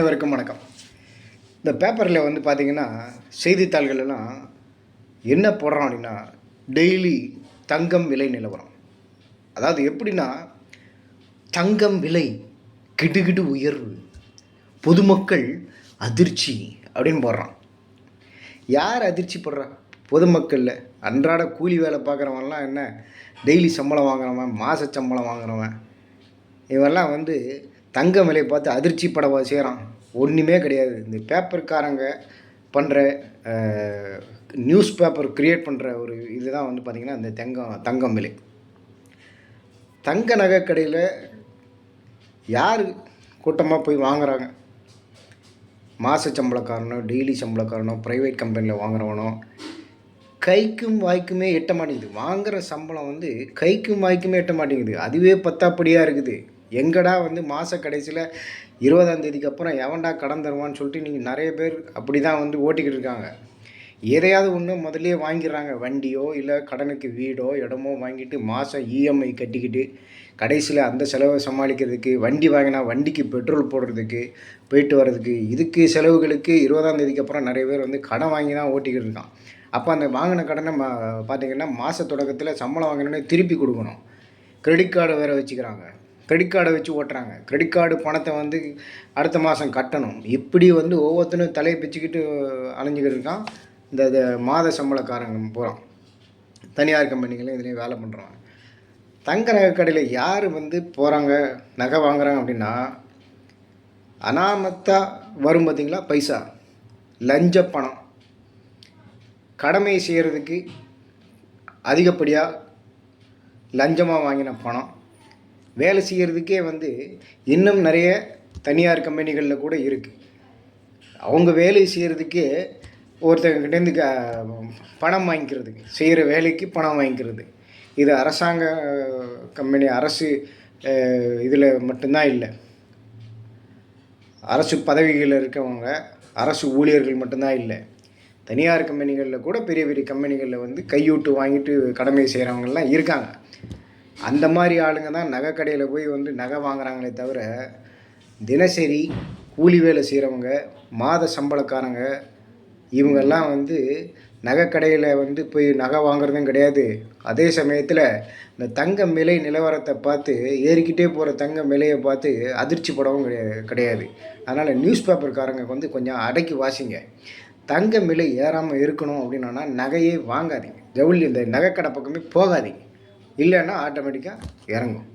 அனைவருக்கும் வணக்கம். இந்த பேப்பரில் வந்து பார்த்திங்கன்னா செய்தித்தாள்களெல்லாம் என்ன போடுறோம் அப்படின்னா டெய்லி தங்கம் விலை நிலவரம். அதாவது எப்படின்னா தங்கம் விலை கிடுகிடு உயர்வு, பொதுமக்கள் அதிர்ச்சி அப்படின்னு போடுறான். யார் அதிர்ச்சி படுறா? பொதுமக்களில் அன்றாட கூலி வேலை பார்க்குறவன்லாம் என்ன டெய்லி சம்பளம் வாங்குறவன், மாத சம்பளம் வாங்குறவன், இவெல்லாம் வந்து தங்க விலையை பார்த்து அதிர்ச்சி படவா செய்கிறான்? ஒன்றுமே கிடையாது. இந்த பேப்பர்காரங்க பண்ணுற நியூஸ் பேப்பர் க்ரியேட் பண்ணுற ஒரு இதுதான் வந்து பார்த்திங்கன்னா இந்த தங்கம் விலை. தங்க நகை கடையில் யார் கூட்டமாக போய் வாங்குகிறாங்க? மாத சம்பளக்காரனோ, டெய்லி சம்பளக்காரனோ, ப்ரைவேட் கம்பெனியில் வாங்குறவனோ கைக்கும் வாய்க்குமே எட்ட மாட்டேங்குது. வாங்குகிற சம்பளம் வந்து கைக்கும் வாய்க்குமே எட்ட மாட்டேங்குது. அதுவே பத்தாப்படியாக இருக்குது. எங்கடா வந்து மாத கடைசியில் 20ஆம் தேதிக்கு அப்புறம் எவன்டா கடன் தருவான்னு சொல்லிட்டு நீங்கள் நிறைய பேர் அப்படி தான் வந்து ஓட்டிக்கிட்டு இருக்காங்க. எதையாவது ஒன்று முதல்லையே வாங்கிடுறாங்க. வண்டியோ இல்லை கடனுக்கு வீடோ இடமோ வாங்கிட்டு மாதம் இஎம்ஐ கட்டிக்கிட்டு கடைசியில் அந்த செலவை சமாளிக்கிறதுக்கு, வண்டி வாங்கினா வண்டிக்கு பெட்ரோல் போடுறதுக்கு, போயிட்டு வர்றதுக்கு, இதுக்கு செலவுகளுக்கு 20ஆம் தேதிக்கு அப்புறம் நிறைய பேர் வந்து கடன் வாங்கி தான் ஓட்டிக்கிட்டு இருக்கான். அப்போ அந்த வாங்கின கடனை பார்த்திங்கன்னா மாத தொடக்கத்தில் சம்பளம் வாங்கினோடனே திருப்பி கொடுக்கணும். கிரெடிட் கார்டை வேறு வச்சுக்கிறாங்க. கிரெடிட் கார்டை வச்சு ஓட்டுறாங்க. கிரெடிட் கார்டு பணத்தை வந்து அடுத்த மாதம் கட்டணும். இப்படி வந்து ஒவ்வொருத்தனும் தலையை பிச்சுக்கிட்டு அலைஞ்சிக்கிட்டு இருக்கான். இந்த மாத சம்பளக்காரங்க போகிறான். தனியார் கம்பெனிகளும் இதுலேயும் வேலை பண்ணுறாங்க. தங்க நகை கடையில் யார் வந்து போகிறாங்க நகை வாங்குகிறாங்க அப்படின்னா அனாமத்தாக வரும் பார்த்திங்களா பைசா, லஞ்ச பணம், கடமை செய்கிறதுக்கு அதிகப்படியாக லஞ்சமாக வாங்கின பணம், வேலை செய்கிறதுக்கே வந்து இன்னும் நிறைய தனியார் கம்பெனிகளில் கூட இருக்குது. அவங்க வேலை செய்கிறதுக்கே ஒருத்தங்கிட்டேருந்து பணம் வாங்கிக்கிறதுக்கு, செய்கிற வேலைக்கு பணம் வாங்கிக்கிறது. இது அரசாங்க கம்பெனி, அரசு இதில் மட்டும்தான் இல்லை. அரசு பதவிகளில் இருக்கவங்க, அரசு ஊழியர்கள் மட்டும்தான் இல்லை. தனியார் கம்பெனிகளில் கூட பெரிய பெரிய கம்பெனிகளில் வந்து கையூட்டு வாங்கிட்டு கடமை செய்கிறவங்கெல்லாம் இருக்காங்க. அந்த மாதிரி ஆளுங்க தான் நகை கடையில் போய் வந்து நகை வாங்குறாங்களே தவிர, தினசரி கூலி வேலை செய்கிறவங்க, மாத சம்பளக்காரங்க, இவங்கெல்லாம் வந்து நகை கடையில் வந்து போய் நகை வாங்குறதும் கிடையாது. அதே சமயத்தில் இந்த தங்க விலை நிலவரத்தை பார்த்து, ஏறிக்கிட்டே போகிற தங்க விலையை பார்த்து அதிர்ச்சி படவும் கிடையாது. அதனால் நியூஸ் பேப்பர்காரங்க வந்து கொஞ்சம் அடக்கி வாசிங்க. தங்க விலை ஏறாமல் இருக்கணும் அப்படின்னா நகையே வாங்காதீங்க. இந்த நகைக்கடை பக்கமே போகாதீங்க. இல்லைன்னா ஆட்டோமேட்டிக்காக இறங்கும்.